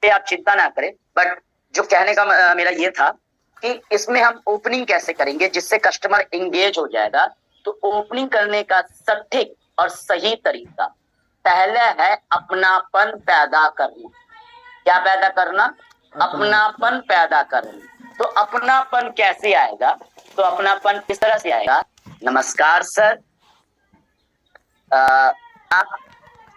पे आप चिंता ना करें, बट जो कहने का मेरा ये था कि इसमें हम ओपनिंग कैसे करेंगे जिससे कस्टमर एंगेज हो जाएगा। तो ओपनिंग करने का सटीक और सही तरीका पहले है अपनापन पैदा करना। क्या पैदा करना? अपनापन पैदा करना। तो अपनापन कैसे आएगा? तो अपनापन किस तरह से आएगा? नमस्कार सर, आप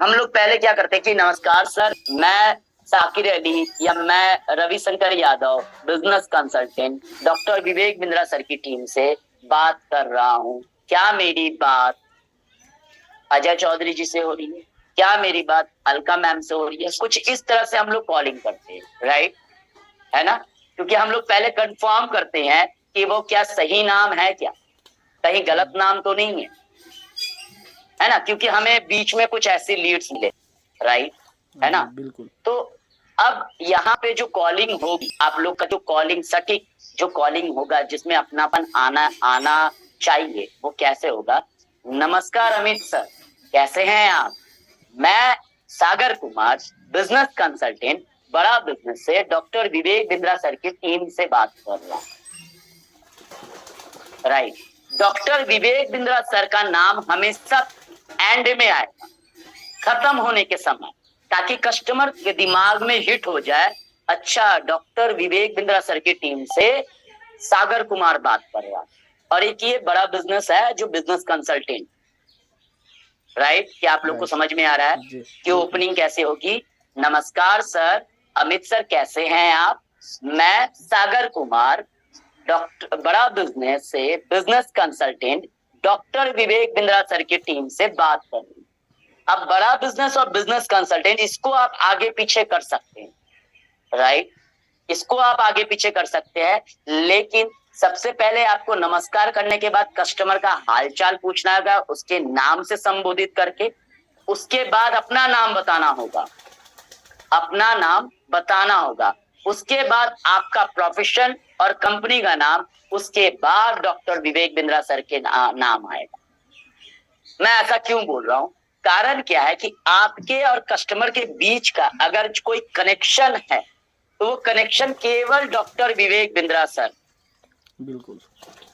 हम लोग पहले क्या करते कि नमस्कार सर, मैं साकिर अली या मैं Ravishankar Yadav, business consultant doctor Vivek Bindra sir की टीम से बात कर रहा हूँ। क्या मेरी बात अजय चौधरी जी से हो रही है? क्या मेरी बात अलका मैम से हो रही है? कुछ इस तरह से हम लोग कॉलिंग करते हैं, राइट? है ना? क्योंकि हम लोग पहले कंफर्म करते हैं कि वो क्या सही नाम है, क्या कहीं गलत नाम तो नहीं है ना? क्योंकि हमें बीच में कुछ ऐसे लीड्स मिले, राइट? है ना? बिल्कुल। तो अब यहाँ पे जो कॉलिंग होगी, आप लोग का जो कॉलिंग सटीक जो कॉलिंग होगा जिसमें अपनापन आना चाहिए, वो कैसे होगा? नमस्कार अमित सर, कैसे हैं आप? मैं सागर कुमार, बिजनेस कंसल्टेंट, बड़ा बिजनेस से डॉक्टर विवेक बिंद्रा सर की टीम से बात कर रहा हूँ, right? Doctor Vivek Bindra sir का नाम हमेशा एंड में आएगा, खत्म होने के समय, ताकि कस्टमर के दिमाग में हिट हो जाए, अच्छा डॉक्टर विवेक बिंद्रा सर की टीम से सागर कुमार बात कर रहा है। और एक ये बड़ा बिजनेस है जो बिजनेस कंसल्टेंट, राइट? क्या आप लोग को समझ में आ रहा है कि ओपनिंग कैसे होगी? नमस्कार सर, अमित सर कैसे हैं आप? मैं सागर कुमार, डॉक्टर बड़ा बिजनेस से business consultant doctor Vivek Bindra sir की टीम से बात कर रही हूँ। अब बड़ा बिजनेस और बिजनेस कंसल्टेंट, इसको आप आगे पीछे कर सकते हैं, राइट? इसको आप आगे पीछे कर सकते हैं, लेकिन सबसे पहले आपको नमस्कार करने के बाद कस्टमर का हालचाल पूछना होगा, उसके नाम से संबोधित करके। उसके बाद अपना नाम बताना होगा, अपना नाम बताना होगा। उसके बाद आपका प्रोफेशन और कंपनी का नाम, उसके बाद डॉक्टर विवेक बिंद्रा सर के नाम आएगा। मैं ऐसा क्यों बोल रहा हूं? कारण क्या है कि आपके और कस्टमर के बीच का अगर कोई कनेक्शन है तो वो कनेक्शन केवल डॉक्टर विवेक बिंद्रा सर, बिल्कुल।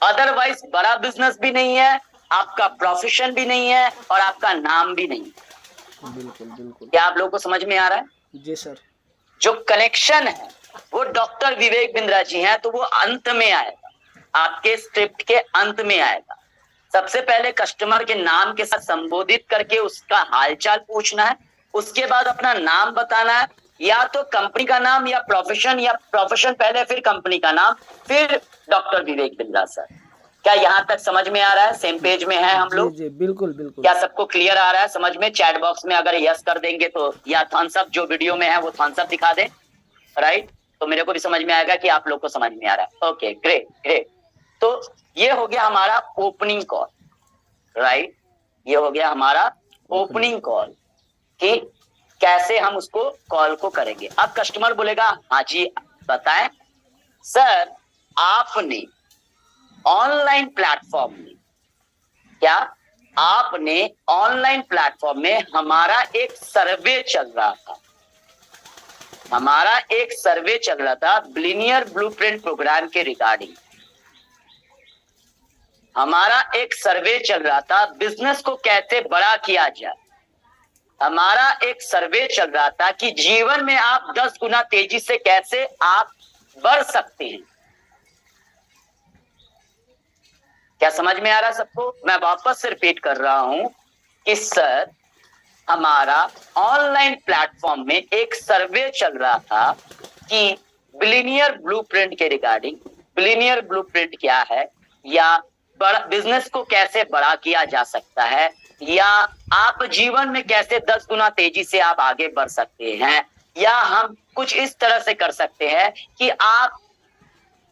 अदरवाइज बड़ा बिजनेस भी नहीं है, आपका प्रोफेशन भी नहीं है और आपका नाम भी नहीं है। बिल्कुल बिल्कुल। क्या आप लोगों को समझ में आ रहा है? जी सर। जो कनेक्शन है वो डॉक्टर विवेक बिंद्रा जी हैं, तो वो अंत में आएगा, आपके स्क्रिप्ट के अंत में आएगा। सबसे पहले कस्टमर के नाम के साथ संबोधित करके उसका हालचाल पूछना है, उसके बाद अपना नाम बताना है, या तो कंपनी का नाम या प्रोफेशन पहले, फिर कंपनी का नाम, फिर डॉक्टर विवेक बिंद्रा सर। क्या यहाँ तक समझ में आ रहा है? सेम पेज में है हम लोग? जी बिल्कुल बिल्कुल। क्या सबको क्लियर आ रहा है समझ में? चैट बॉक्स में अगर यस कर देंगे तो, या थम्स अप जो वीडियो में है वो थम्स अप दिखा दें, राइट? तो मेरे को भी समझ में आएगा कि आप लोग को समझ में आ रहा है। Okay, great great. तो ये हो गया हमारा ओपनिंग कॉल, राइट? ये हो गया हमारा ओपनिंग कॉल कि कैसे हम उसको कॉल को करेंगे। अब कस्टमर बोलेगा हाँ जी बताएं सर, आपने ऑनलाइन प्लेटफॉर्म में, क्या आपने ऑनलाइन प्लेटफॉर्म में हमारा एक सर्वे चल रहा था, हमारा एक सर्वे चल रहा था बिलियनियर ब्लूप्रिंट प्रोग्राम के रिगार्डिंग। हमारा एक सर्वे चल रहा था बिजनेस को कैसे बड़ा किया जाए। हमारा एक सर्वे चल रहा था कि जीवन में आप 10 गुना तेजी से कैसे आप बढ़ सकते हैं। क्या समझ में आ रहा है सबको? मैं वापस से रिपीट कर रहा हूं कि सर, हमारा ऑनलाइन प्लेटफॉर्म में एक सर्वे चल रहा था कि बिलियनियर ब्लूप्रिंट के रिगार्डिंग, बिलियनियर ब्लूप्रिंट क्या है, या बड़ा बिजनेस को कैसे बड़ा किया जा सकता है, या आप जीवन में कैसे 10 गुना तेजी से आप आगे बढ़ सकते हैं, या हम कुछ इस तरह से कर सकते हैं कि आप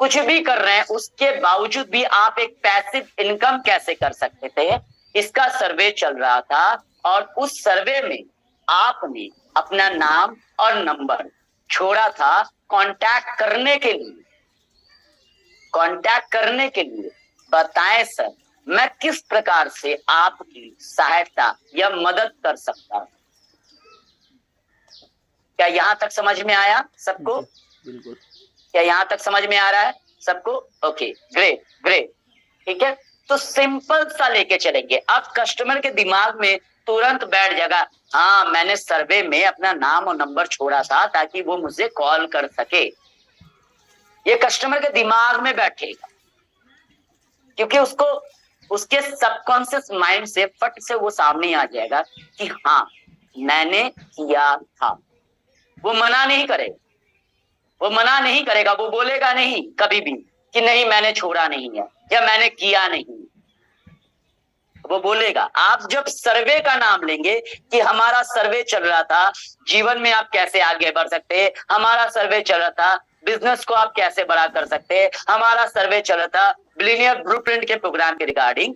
कुछ भी कर रहे हैं उसके बावजूद भी आप एक पैसिव इनकम कैसे कर सकते थे, इसका सर्वे चल रहा था। और उस सर्वे में आपने अपना नाम और नंबर छोड़ा था कांटेक्ट करने के लिए, कांटेक्ट करने के लिए। बताएं सर, मैं किस प्रकार से आपकी सहायता या मदद कर सकता हूं? क्या यहाँ तक समझ में आया सबको? जी, बिल्कुल। क्या यहाँ तक समझ में आ रहा है सबको? ओके, ग्रेट ग्रेट, ठीक है। तो सिंपल सा लेके चलेंगे। अब कस्टमर के दिमाग में तुरंत बैठ जाएगा, हाँ मैंने सर्वे में अपना नाम और नंबर छोड़ा था ताकि वो मुझे कॉल कर सके। ये कस्टमर के दिमाग में बैठेगा, क्योंकि उसको उसके सबकॉन्शियस माइंड से फट से वो सामने आ जाएगा कि हाँ मैंने किया था। वो मना नहीं करेगा, वो मना नहीं करेगा, वो बोलेगा नहीं कभी भी कि नहीं मैंने छोड़ा नहीं है या मैंने किया नहीं। वो बोलेगा। आप जब सर्वे का नाम लेंगे कि हमारा सर्वे चल रहा था जीवन में आप कैसे आगे बढ़ सकते हैं, हमारा सर्वे चल रहा था बिजनेस को आप कैसे बड़ा कर सकते हैं, हमारा सर्वे चल रहा था बिलियनियर ब्लूप्रिंट के प्रोग्राम के रिगार्डिंग,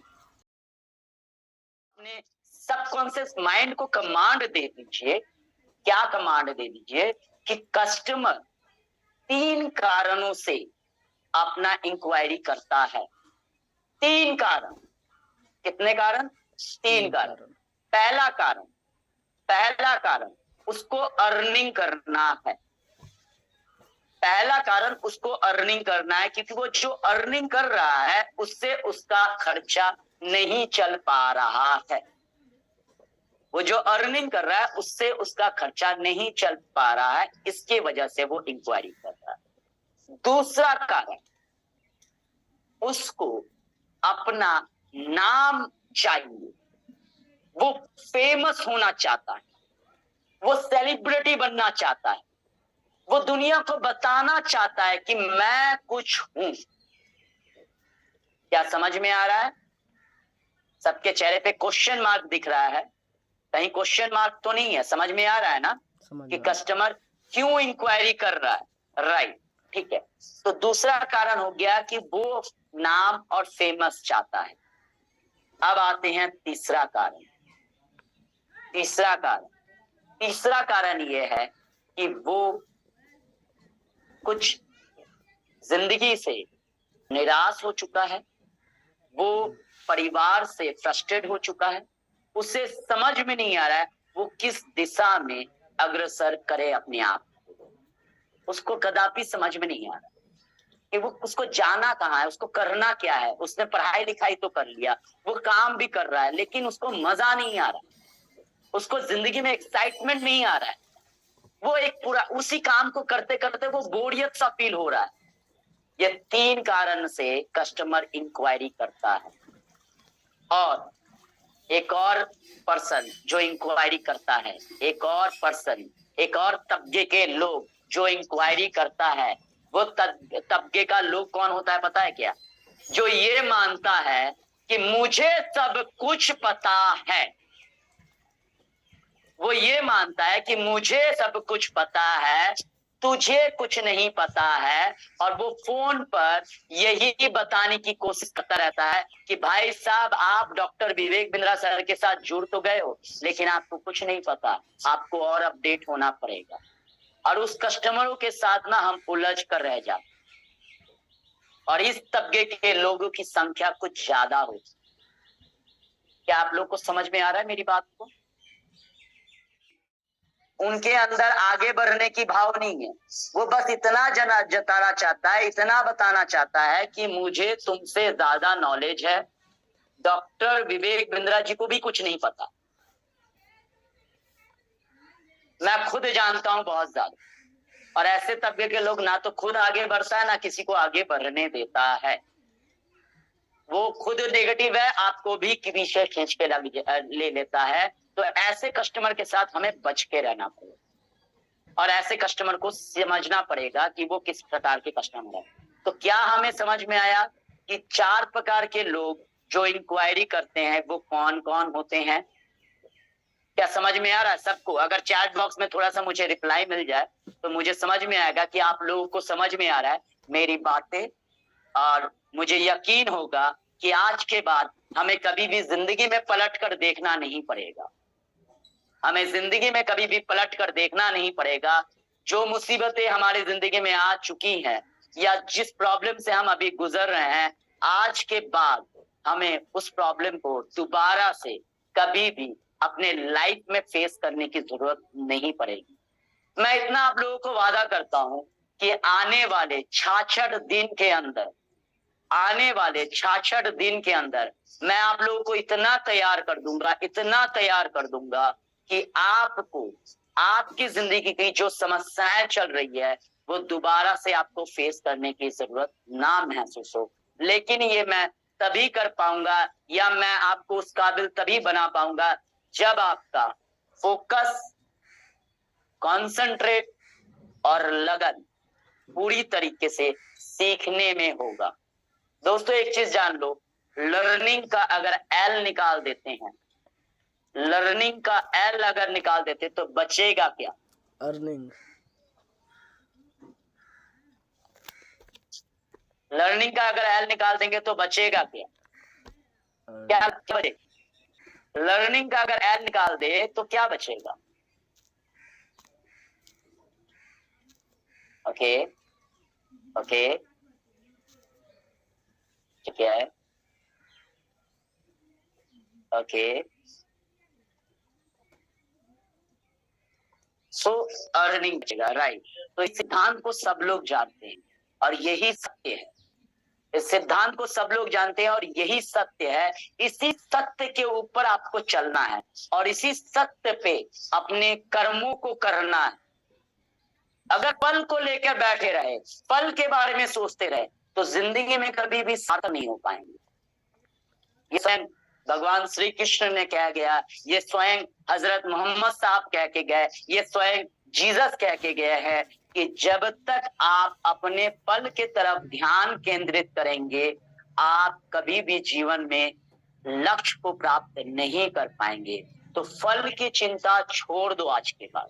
अपने सबकॉन्शियस माइंड को कमांड दे दीजिए। क्या कमांड दे दीजिए कि कस्टमर 3 कारणों से अपना इंक्वायरी करता है। 3 कारण। कितने कारण? 3 कारण। पहला कारण उसको अर्निंग करना है। पहला कारण उसको अर्निंग करना है, क्योंकि वो जो अर्निंग कर रहा है उससे उसका खर्चा नहीं चल पा रहा है। वो जो अर्निंग कर रहा है उससे उसका खर्चा नहीं चल पा रहा है, इसके वजह से वो इंक्वायरी कर रहा है। दूसरा कारण, उसको अपना नाम चाहिए, वो फेमस होना चाहता है, वो सेलिब्रिटी बनना चाहता है, वो दुनिया को बताना चाहता है कि मैं कुछ हूं। क्या समझ में आ रहा है? सबके चेहरे पे क्वेश्चन मार्क दिख रहा है, कहीं क्वेश्चन मार्क तो नहीं है? समझ में आ रहा है ना कि कस्टमर क्यों इंक्वायरी कर रहा है? राइट, ठीक है। तो दूसरा कारण हो गया कि वो नाम और फेमस चाहता है। अब आते हैं तीसरा कारण। तीसरा कारण ये है कि वो कुछ जिंदगी से निराश हो चुका है, वो परिवार से फ्रस्ट्रेट हो चुका है, उसे समझ में नहीं आ रहा है वो किस दिशा में अग्रसर करे अपने आप को। उसको कदापि समझ में नहीं आ रहा कि वो उसको जाना कहाँ है, उसको करना क्या है। उसने पढ़ाई लिखाई तो कर लिया, वो काम भी कर रहा है, लेकिन उसको मजा नहीं आ रहा, उसको जिंदगी में एक्साइटमेंट नहीं आ रहा है। वो एक पूरा उसी काम को करते करते वो बोरियत सा फील हो रहा है। ये 3 कारण से कस्टमर इंक्वायरी करता है। और एक और पर्सन जो इंक्वायरी करता है, एक और तबके के लोग जो इंक्वायरी करता है, वो तबके का लोग कौन होता है पता है क्या? जो ये मानता है कि मुझे सब कुछ पता है। वो ये मानता है कि मुझे सब कुछ पता है, तुझे कुछ नहीं पता है। और वो फोन पर यही बताने की कोशिश करता रहता है कि भाई साहब आप डॉक्टर विवेक बिंद्रा सर के साथ जुड़ तो गए हो, लेकिन आपको कुछ नहीं पता, आपको और अपडेट होना पड़ेगा। और उस कस्टमरों के साथ ना हम उलझ कर रह जाते। और इस तबके के लोगों की संख्या कुछ ज्यादा होती। क्या आप लोग को समझ में आ रहा है मेरी बात को? उनके अंदर आगे बढ़ने की भाव नहीं है, वो बस इतना जताना चाहता है, इतना बताना चाहता है कि मुझे तुमसे ज्यादा नॉलेज है। डॉक्टर विवेक बिंद्रा जी को भी कुछ नहीं पता, मैं खुद जानता हूं बहुत ज्यादा। और ऐसे तबके के लोग ना तो खुद आगे बढ़ता है, ना किसी को आगे बढ़ने देता है। वो खुद नेगेटिव है, आपको भी पीछे खींच के ले लेता है। तो ऐसे कस्टमर के साथ हमें बच के रहना पड़ेगा, और ऐसे कस्टमर को समझना पड़ेगा कि वो किस प्रकार के कस्टमर है। तो क्या हमें समझ में आया कि 4 प्रकार के लोग जो इंक्वायरी करते हैं वो कौन कौन होते हैं? क्या समझ में आ रहा है सबको? अगर चैट बॉक्स में थोड़ा सा मुझे रिप्लाई मिल जाए तो मुझे समझ में आएगा कि आप लोगों को समझ में आ रहा है मेरी बातें। और मुझे यकीन होगा कि आज के बाद हमें कभी भी जिंदगी में पलट कर देखना नहीं पड़ेगा। हमें जिंदगी में कभी भी पलट कर देखना नहीं पड़ेगा। जो मुसीबतें हमारी जिंदगी में आ चुकी हैं या जिस प्रॉब्लम से हम अभी गुजर रहे हैं, आज के बाद हमें उस प्रॉब्लम को दोबारा से कभी भी अपने लाइफ में फेस करने की जरूरत नहीं पड़ेगी। मैं इतना आप लोगों को वादा करता हूं कि आने वाले 66 दिन के अंदर, आने वाले 66 दिन के अंदर मैं आप लोगों को इतना तैयार कर दूंगा, इतना तैयार कर दूंगा कि आपको आपकी जिंदगी की जो समस्याएं चल रही है वो दोबारा से आपको फेस करने की जरूरत ना महसूस हो। लेकिन ये मैं तभी कर पाऊंगा या मैं आपको उस काबिल तभी बना पाऊंगा जब आपका फोकस, कॉन्सेंट्रेट और लगन पूरी तरीके से सीखने में होगा। दोस्तों एक चीज जान लो, लर्निंग का अगर एल निकाल देते हैं, लर्निंग का एल अगर निकाल देते तो बचेगा क्या? अर्निंग। लर्निंग का अगर एल निकाल देंगे तो बचेगा क्या? क्या बचेगा? लर्निंग का अगर एल निकाल दे तो क्या बचेगा? ओके ओके, क्या है? ओके, सो अर्निंग बचेगा, राइट। तो इस सिद्धांत को सब लोग जानते हैं और यही सत्य है। इस सिद्धांत को सब लोग जानते हैं और यही सत्य है। इसी सत्य के ऊपर आपको चलना है और इसी सत्य पे अपने कर्मों को करना है। अगर पल को लेकर बैठे रहे, पल के बारे में सोचते रहे तो जिंदगी में कभी भी सार्थक नहीं हो पाएंगे। ये स्वयं भगवान श्री कृष्ण ने कह गया, ये स्वयं हजरत मोहम्मद साहब कह के गए, ये स्वयं जीसस कह के गए हैं कि जब तक आप अपने पल के तरफ ध्यान केंद्रित करेंगे आप कभी भी जीवन में लक्ष्य को प्राप्त नहीं कर पाएंगे। तो फल की चिंता छोड़ दो आज के बाद,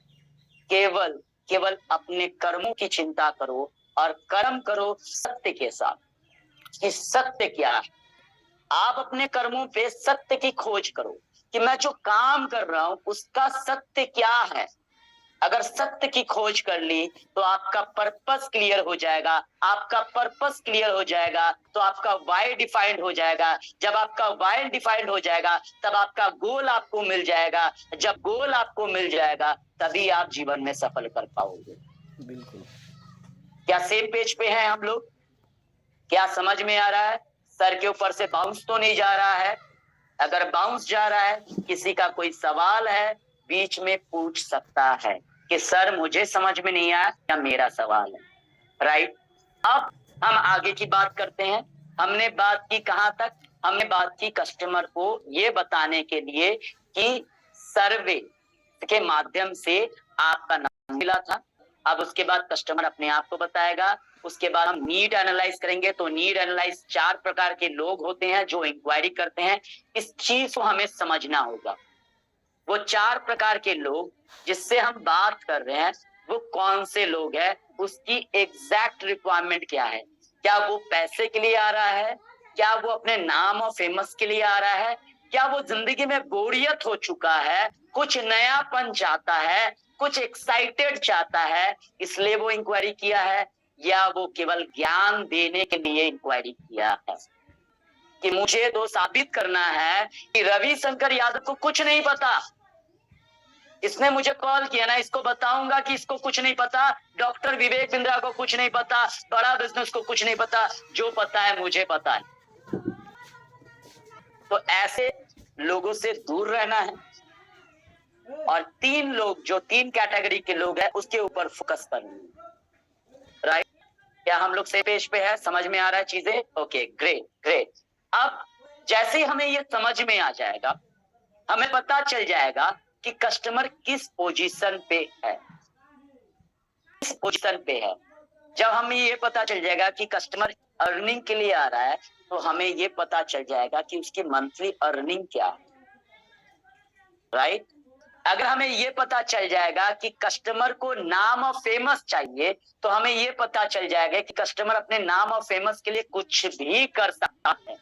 केवल केवल अपने कर्मों की चिंता करो और कर्म करो सत्य के साथ कि सत्य क्या है। आप अपने कर्मों पे सत्य की खोज करो कि मैं जो काम कर रहा हूं उसका सत्य क्या है। अगर सत्य की खोज कर ली तो आपका पर्पस क्लियर हो जाएगा। आपका पर्पस क्लियर हो जाएगा तो आपका वाई डिफाइंड हो जाएगा। जब आपका वाई डिफाइंड हो जाएगा तब आपका गोल आपको मिल जाएगा। जब गोल आपको मिल जाएगा तभी आप जीवन में सफल कर पाओगे। बिल्कुल। क्या सेम पेज पे हैं हम लोग? क्या समझ में आ रहा है? सर के ऊपर से बाउंस तो नहीं जा रहा है? अगर बाउंस जा रहा है, किसी का कोई सवाल है बीच में पूछ सकता है कि सर मुझे समझ में नहीं आया या मेरा सवाल है, राइट। अब हम आगे की बात करते हैं। हमने बात की कहां तक? हमने बात की कस्टमर को ये बताने के लिए कि सर्वे के माध्यम से आपका नाम मिला था। अब उसके बाद कस्टमर अपने आप को बताएगा। उसके बाद हम नीड एनालाइज करेंगे। तो नीड एनालाइज 4 प्रकार के लोग होते हैं जो इंक्वायरी करते हैं। इस चीज को हमें समझना होगा। वो 4 प्रकार के लोग जिससे हम बात कर रहे हैं वो कौन से लोग हैं, उसकी एग्जैक्ट रिक्वायरमेंट क्या है। क्या वो पैसे के लिए आ रहा है? क्या वो अपने नाम और फेमस के लिए आ रहा है? क्या वो जिंदगी में बोरियत हो चुका है, कुछ नयापन चाहता है, कुछ एक्साइटेड चाहता है इसलिए वो इंक्वायरी किया है, या वो केवल ज्ञान देने के लिए इंक्वायरी किया है कि मुझे तो साबित करना है कि रविशंकर यादव को कुछ नहीं पता। इसने मुझे कॉल किया ना, इसको बताऊंगा कि इसको कुछ नहीं पता। डॉक्टर विवेक बिंद्रा को कुछ नहीं पता, बड़ा बिजनेस को कुछ नहीं पता। जो पता है मुझे पता है। तो ऐसे लोगों से दूर रहना है और 3 लोग, जो 3 कैटेगरी के लोग हैं उसके ऊपर फोकस करना है, राइट। क्या हम लोग से पेज पे है? समझ में आ रहा है चीजें? Okay, great great. अब जैसे ही हमें ये समझ में आ जाएगा, हमें पता चल जाएगा कि कस्टमर किस पोजीशन पे है, किस पोजीशन पे है। जब हमें ये पता चल जाएगा कि कस्टमर अर्निंग के लिए आ रहा है तो हमें ये पता चल जाएगा कि उसकी मंथली अर्निंग क्या है, राइट। अगर हमें ये पता चल जाएगा कि कस्टमर को नाम और फेमस चाहिए तो हमें ये पता चल जाएगा कि कस्टमर अपने नाम और फेमस के लिए कुछ भी कर सकता है,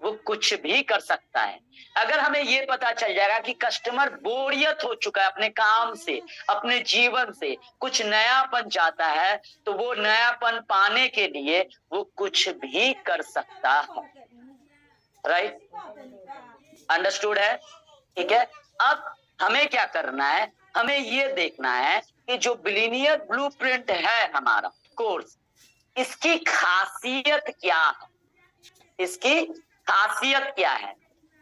वो कुछ भी कर सकता है। अगर हमें ये पता चल जाएगा कि कस्टमर बोरियत हो चुका है अपने काम से, अपने जीवन से, कुछ नयापन चाहता है तो वो नयापन पाने के लिए वो कुछ भी कर सकता है, राइट। अंडरस्टूड है? ठीक है। अब हमें क्या करना है? हमें ये देखना है कि जो बिलीनियर ब्लूप्रिंट है हमारा कोर्स, इसकी खासियत क्या है, इसकी खासियत क्या है,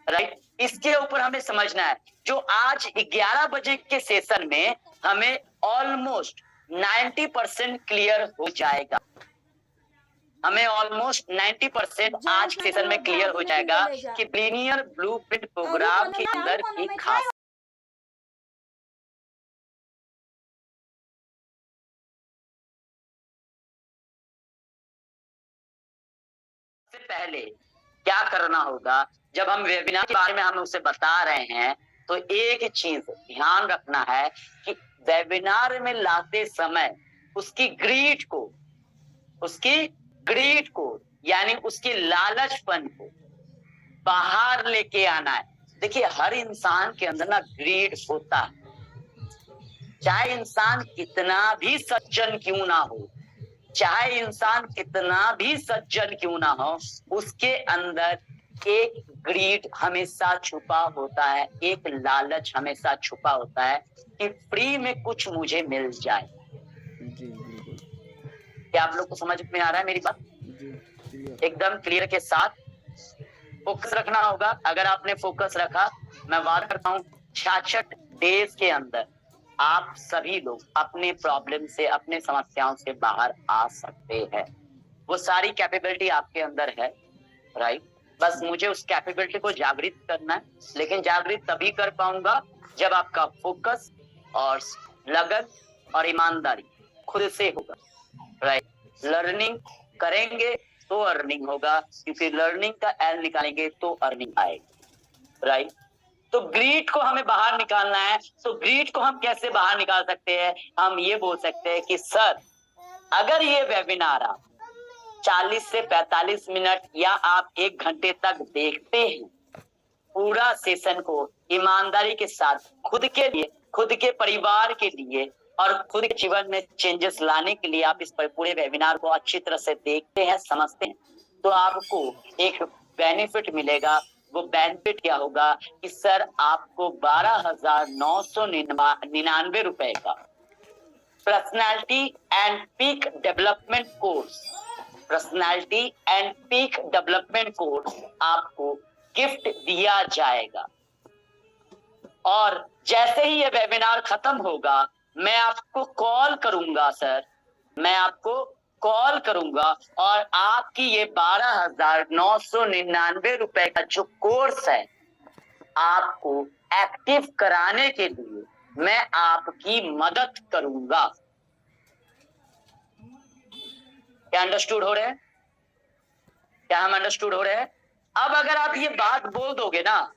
राइट। इसके ऊपर हमें समझना है। जो आज 11 बजे के सेशन में हमें ऑलमोस्ट 90% क्लियर हो जाएगा, हमें ऑलमोस्ट 90% आज के सेशन में क्लियर हो जाएगा कि बिलीनियर ब्लूप्रिंट प्रोग्राम के अंदर की खास से पहले क्या करना होगा। जब हम वेबिनार के बारे में हम उसे बता रहे हैं तो एक चीज ध्यान रखना है कि वेबिनार में लाते समय उसकी ग्रीड को यानी उसकी लालचपन को बाहर लेके आना है। देखिए, हर इंसान के अंदर ना ग्रीड होता है, चाहे इंसान कितना भी सज्जन क्यों ना हो, चाहे इंसान कितना भी सज्जन क्यों ना हो, उसके अंदर एक ग्रीड हमेशा छुपा होता है, एक लालच हमेशा छुपा होता है कि फ्री में कुछ मुझे मिल जाए। जी बिल्कुल। क्या आप लोग को समझ में आ रहा है मेरी बात? जी क्लियर। एकदम क्लियर के साथ फोकस रखना होगा। अगर आपने फोकस रखा, मैं वादा करता हूँ 66 डेज के अंदर आप सभी लोग अपने प्रॉब्लम से, अपने समस्याओं से बाहर आ सकते हैं। वो सारी कैपेबिलिटी आपके अंदर है, राइट। बस मुझे उस कैपेबिलिटी को जागृत करना है, लेकिन जागृत तभी कर पाऊंगा जब आपका फोकस और लगन और ईमानदारी खुद से होगा, राइट। लर्निंग करेंगे तो अर्निंग होगा, क्योंकि लर्निंग का एल निकालेंगे तो अर्निंग आएगी, राइट। तो ग्रीड को हमें बाहर निकालना है। तो ग्रीड को हम कैसे बाहर निकाल सकते हैं? हम ये बोल सकते हैं कि सर, अगर ये वेबिनार आप 40 से 45 मिनट या आप 1 घंटे तक देखते हैं, पूरा सेशन को ईमानदारी के साथ खुद के लिए, खुद के परिवार के लिए और खुद के जीवन में चेंजेस लाने के लिए आप इस पूरे वेबिनार को अच्छी तरह से देखते हैं, समझते हैं, तो आपको एक बेनिफिट मिलेगा। वो बेनिफिट क्या होगा कि सर आपको 12,999 रुपए का personality and peak development course, personality and peak development course आपको गिफ्ट दिया जाएगा। और जैसे ही ये वेबिनार खत्म होगा, मैं आपको कॉल करूंगा सर, मैं आपको कॉल करूंगा और आपकी ये 12,999 रुपए का जो कोर्स है, आपको एक्टिव कराने के लिए मैं आपकी मदद करूंगा। क्या अंडरस्टूड हो रहे हैं? क्या हम अंडरस्टूड हो रहे हैं? अब अगर आप ये बात बोल दोगे ना,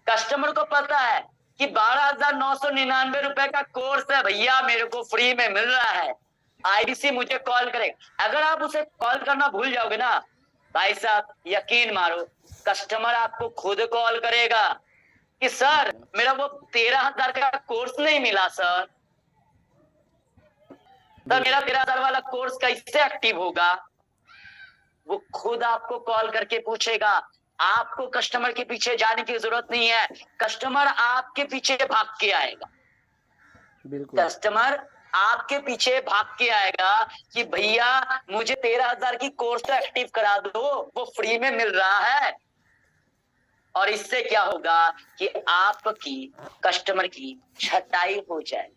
कस्टमर को पता है कि 12,999 रुपए का कोर्स है भैया, मेरे को फ्री में मिल रहा है, आईडीसी मुझे कॉल करेगा। अगर आप उसे कॉल करना भूल जाओगे ना, भाई साहब यकीन मारो, कस्टमर आपको खुद कॉल करेगा कि सर मेरा वो 13,000 का कोर्स नहीं मिला सर, मेरा 13,000 वाला कोर्स कैसे एक्टिव होगा। वो खुद आपको कॉल करके पूछेगा। आपको कस्टमर के पीछे जाने की जरूरत नहीं है, कस्टमर आपके पीछे भाग के आएगा। बिल्कुल। कस्टमर आपके पीछे भाग के आएगा कि भैया मुझे 13,000 की कोर्स तो एक्टिव करा दो, वो फ्री में मिल रहा है। और इससे क्या होगा कि आपकी कस्टमर की छटाई हो जाएगी,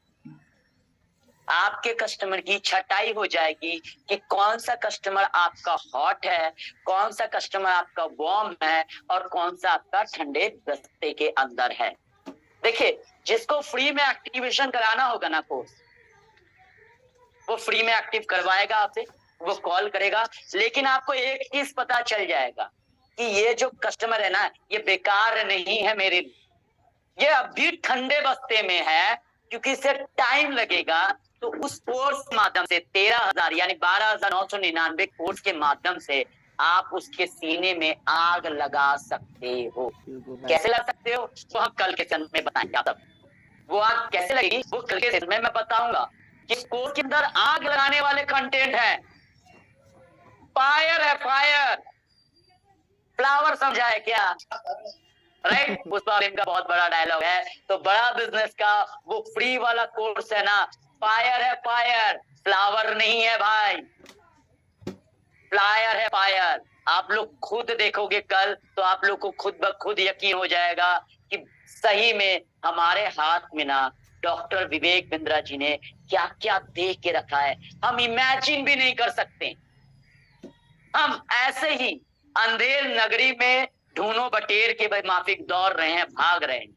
आपके कस्टमर की छटाई हो जाएगी कि कौन सा कस्टमर आपका हॉट है, कौन सा कस्टमर आपका वार्म है और कौन सा आपका ठंडे दस्ते के अंदर है। देखिए, जिसको फ्री में एक्टिवेशन कराना होगा ना कोर्स, वो फ्री में एक्टिव करवाएगा आपसे, वो कॉल करेगा। लेकिन आपको एक चीज पता चल जाएगा कि ये जो कस्टमर है ना, ये बेकार नहीं है मेरे लिए, ये अभी ठंडे बस्ते में है, क्योंकि इसे टाइम लगेगा। तो उस कोर्स के माध्यम से 13,000 यानी 12,999 कोर्स के माध्यम से आप उसके सीने में आग लगा सकते हो। कैसे लगा सकते हो? तो हम कल के सेशन में बताएंगे आप सब। वो आग कैसे लगेगी वो कल के सेशन में मैं बताऊंगा कि कोर्स के अंदर आग लगाने वाले कंटेंट है, फायर है, फायर। फ्लावर समझा है क्या? राइट। पुष्पा फिल्म का बहुत बड़ा डायलॉग है। तो बड़ा बिजनेस का वो फ्री वाला कोर्स है ना, फायर है फायर, फ्लावर नहीं है भाई, फ्लायर है फायर। आप लोग खुद देखोगे कल तो आप लोग को खुद ब खुद यकीन हो जाएगा कि सही में हमारे हाथ में ना डॉक्टर विवेक बिंद्रा जी ने क्या क्या दे के रखा है, हम इमेजिन भी नहीं कर सकते। हम ऐसे ही अंधेर नगरी में ढूंढो बटेर के माफिक दौड़ रहे हैं, भाग रहे हैं।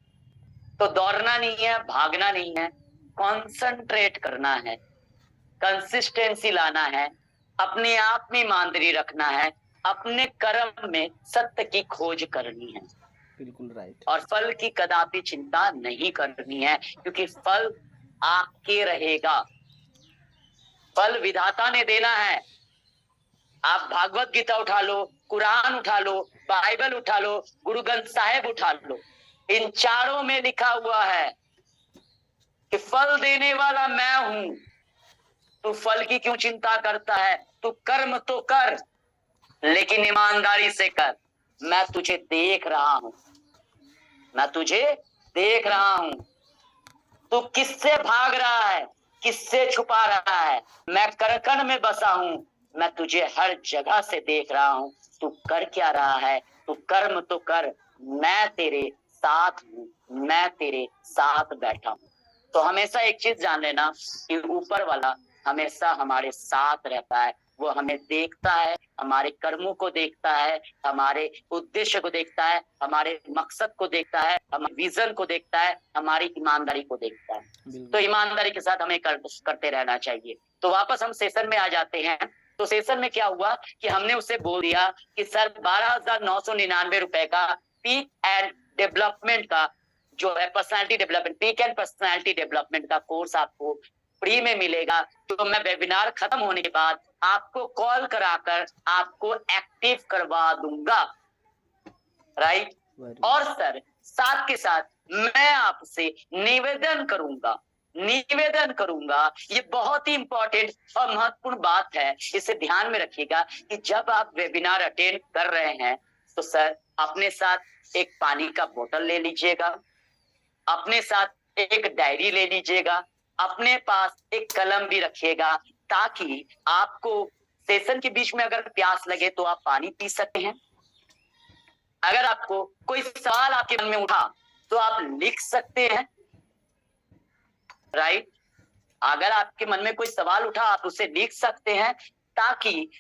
तो दौड़ना नहीं है, भागना नहीं है, कॉन्सेंट्रेट करना है, कंसिस्टेंसी लाना है, अपने आप में ईमानदारी रखना है, अपने कर्म में सत्य की खोज करनी है। बिल्कुल राइट। और फल की कदापि चिंता नहीं करनी है, क्योंकि फल आपके रहेगा, फल विधाता ने देना है। आप भागवत गीता उठा लो, कुरान उठा लो, बाइबल उठा लो, गुरु ग्रंथ साहिब उठा लो, इन चारों में लिखा हुआ है कि फल देने वाला मैं हूं। तू फल की क्यों चिंता करता है? तू कर्म तो कर, लेकिन ईमानदारी से कर। मैं तुझे देख रहा हूं, मैं तुझे देख रहा हूं। तू किससे भाग रहा है, किससे छुपा रहा है? मैं करकन में बसा हूं, मैं तुझे हर जगह से देख रहा हूं। तू कर क्या रहा है? तू कर्म तो कर, मैं तेरे साथ हूं, मैं तेरे साथ बैठा हूं। तो हमेशा एक चीज जान लेना कि ऊपर वाला हमेशा हमारे साथ रहता है। वो हमें देखता है, हमारे कर्मों को देखता है, हमारे उद्देश्य को देखता है, हमारे मकसद को देखता है, हमारे विजन को देखता है, हमारी ईमानदारी को देखता है। तो ईमानदारी के साथ हमें करते रहना चाहिए। तो वापस हम सेशन में आ जाते हैं। तो सेशन में क्या हुआ कि हमने उसे बोल दिया कि सर 12,999 रुपए का पीक एंड डेवलपमेंट का जो है personality development, peak and personality development का कोर्स आपको फ्री में मिलेगा। तो मैं वेबिनार खत्म होने के बाद आपको कॉल कराकर आपको एक्टिव करवा दूंगा, राइट। और सर साथ के साथ मैं आपसे निवेदन करूंगा, ये बहुत ही इंपॉर्टेंट और महत्वपूर्ण बात है, इसे ध्यान में रखिएगा कि जब आप वेबिनार अटेंड कर रहे हैं तो सर अपने साथ एक पानी का बोतल ले लीजिएगा, अपने साथ एक डायरी ले लीजिएगा, अपने पास एक कलम भी रखिएगा, ताकि आपको सेशन के बीच में अगर प्यास लगे तो आप पानी पी सकते हैं। अगर आपको कोई सवाल आपके मन में उठा तो आप लिख सकते हैं, राइट। अगर आपके मन में कोई सवाल उठा आप उसे लिख सकते हैं, ताकि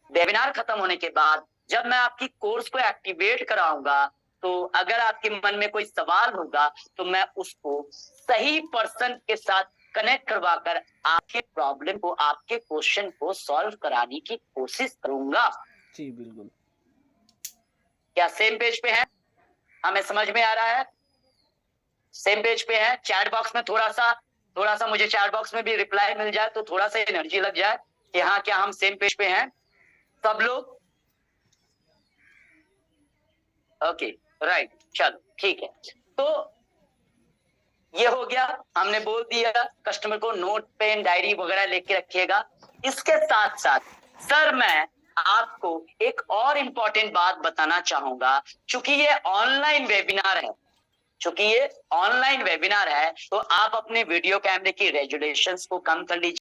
वेबिनार खत्म होने के बाद जब मैं आपकी कोर्स को एक्टिवेट कराऊंगा तो अगर आपके मन में कोई सवाल होगा तो मैं उसको सही पर्सन के साथ कनेक्ट करवाकर आपके प्रॉब्लम को, आपके क्वेश्चन को सॉल्व कराने की कोशिश करूंगा। जी बिल्कुल। क्या सेम पेज पे है? हमें समझ में आ रहा है? सेम पेज पे है? चैट बॉक्स में थोड़ा सा मुझे चैट बॉक्स में भी रिप्लाई मिल जाए तो थोड़ा सा एनर्जी लग जाए कि हाँ क्या हम सेम पेज पे हैं सब लोग? ओके राइट, चलो ठीक है। तो ये हो गया, हमने बोल दिया कस्टमर को नोट पेन डायरी वगैरह लेके रखिएगा। इसके साथ साथ सर मैं आपको एक और इम्पोर्टेंट बात बताना चाहूंगा। चूंकि ये ऑनलाइन वेबिनार है तो आप अपने वीडियो कैमरे की रेजुलेशंस को कम कर लीजिए।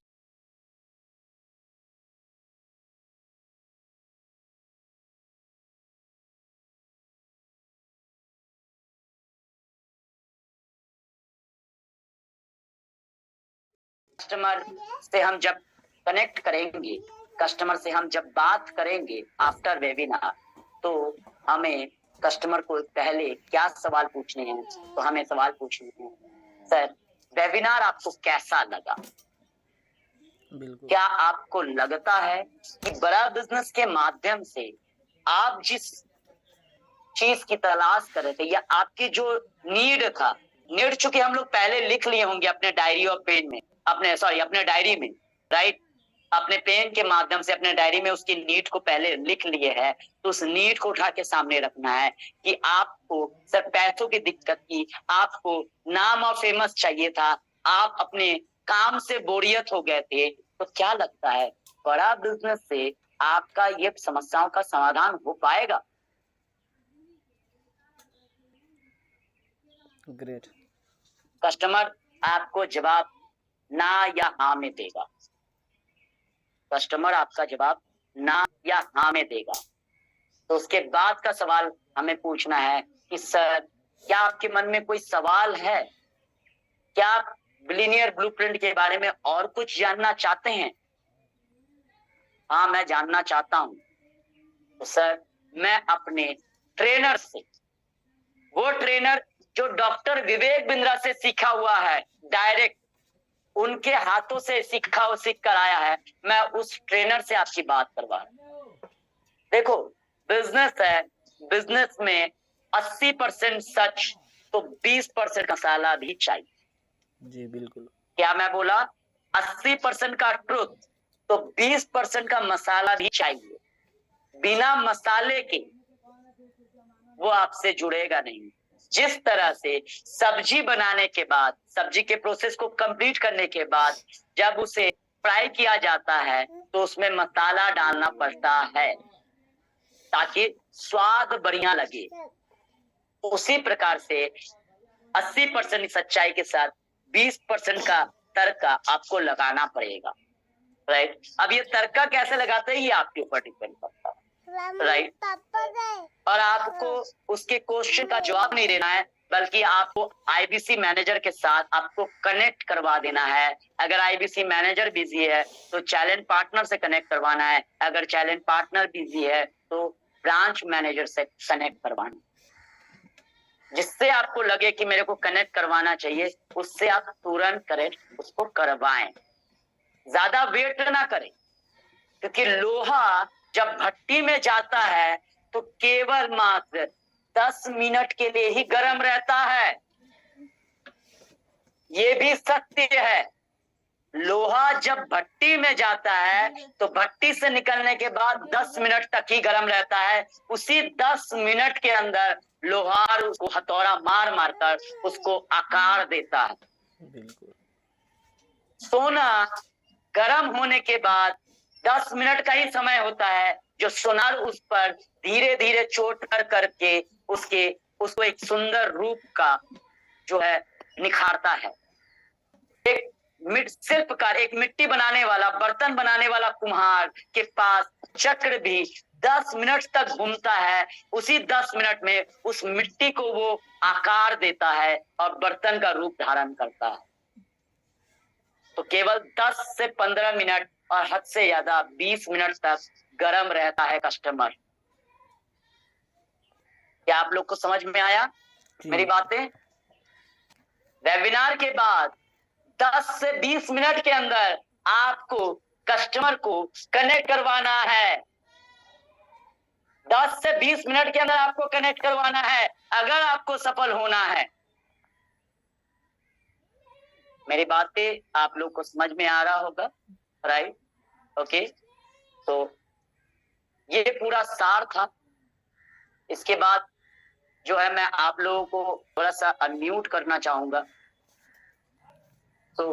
कस्टमर से हम जब कनेक्ट करेंगे, कस्टमर से हम जब बात करेंगे आफ्टर वेबिनार, तो हमें कस्टमर को पहले क्या सवाल पूछने हैं? तो हमें सवाल पूछने हैं, सर वेबिनार आपको कैसा लगा? बिल्कुल। क्या आपको लगता है कि बड़ा बिजनेस के माध्यम से आप जिस चीज की तलाश कर रहे थे या आपकी जो नीड था, नीड चूंकि हम लोग पहले लिख लिए होंगे अपने डायरी और पेन में, अपने डायरी में, राइट, अपने पेन के माध्यम से अपने डायरी में उसकी नीड को पहले लिख लिए है। तो उस नीड को उठा के सामने रखना है कि आपको सर पैसों की दिक्कत थी, आपको नाम और फेमस चाहिए था, आप अपने काम से बोरियत हो गए थे। तो क्या लगता है बड़ा बिजनेस से आपका ये समस्याओं का समाधान हो पाएगा? ग्रेट। कस्टमर आपको जवाब ना या हाँ में देगा। कस्टमर आपका जवाब ना या हाँ में देगा। तो उसके बाद का सवाल हमें पूछना है कि सर, क्या आपके मन में कोई सवाल है? क्या आप बिलियनियर ब्लूप्रिंट के बारे में और कुछ जानना चाहते हैं? हाँ, मैं जानना चाहता हूं। तो सर, मैं अपने ट्रेनर से, वो ट्रेनर जो डॉक्टर विवेक बिंद्रा से सीखा हुआ है, डायरेक्ट उनके हाथों से सीख कर आया है, मैं उस ट्रेनर से आपकी बात करवा रहा हूं। देखो, बिजनेस है, बिजनेस में 80% सच तो 20% मसाला भी चाहिए। जी बिल्कुल। क्या मैं बोला? 80% का ट्रुथ तो 20% का मसाला भी चाहिए। बिना मसाले के वो आपसे जुड़ेगा नहीं। जिस तरह से सब्जी बनाने के बाद, सब्जी के प्रोसेस को कंप्लीट करने के बाद जब उसे फ्राई किया जाता है तो उसमें मसाला डालना पड़ता है ताकि स्वाद बढ़िया लगे। उसी प्रकार से 80% सच्चाई के साथ 20% का तड़का आपको लगाना पड़ेगा। राइट? अब ये तड़का कैसे लगाते हैं ये आपके ऊपर डिपेंड करता है। राइट? और आपको उसके क्वेश्चन का जवाब नहीं देना है, बल्कि आपको आईबीसी मैनेजर के साथ आपको कनेक्ट करवा देना है। अगर आईबीसी मैनेजर बिजी है तो चैलेंज पार्टनर से कनेक्ट करवाना है। अगर चैलेंज पार्टनर बिजी है तो ब्रांच मैनेजर से कनेक्ट करवाना, जिससे आपको लगे कि मेरे को कनेक्ट करवाना चाहिए, उससे आप तुरंत कनेक्ट उसको करवाएं। ज्यादा वेट ना करें, क्योंकि लोहा जब भट्टी में जाता है तो केवल मात्र 10 मिनट के लिए ही गर्म रहता है। ये भी सत्य है। लोहा जब भट्टी में जाता है तो भट्टी से निकलने के बाद 10 मिनट तक ही गर्म रहता है। उसी 10 मिनट के अंदर लोहार उसको हथौड़ा मार मार कर उसको आकार देता है। बिल्कुल। सोना गर्म होने के बाद 10 मिनट का ही समय होता है जो सोनार उस पर धीरे धीरे चोट कर करके उसको एक सुंदर रूप का जो है निखारता है। एक शिल्पकार, एक मिट्टी बनाने वाला, बर्तन बनाने वाला कुम्हार के पास चक्र भी 10 मिनट तक घूमता है। उसी 10 मिनट में उस मिट्टी को वो आकार देता है और बर्तन का रूप धारण करता है। तो केवल 10 से 15 मिनट और हद से ज्यादा 20 मिनट तक गर्म रहता है कस्टमर। क्या आप लोग को समझ में आया मेरी बातें? वेबिनार के बाद 10 से 20 मिनट के अंदर आपको कस्टमर को कनेक्ट करवाना है। 10 से 20 मिनट के अंदर आपको कनेक्ट करवाना है अगर आपको सफल होना है। मेरी बातें आप लोग को समझ में आ रहा होगा, राइट? ओके, तो ये पूरा सार था। इसके बाद जो है मैं आप लोगों को थोड़ा सा अनम्यूट करना चाहूंगा। तो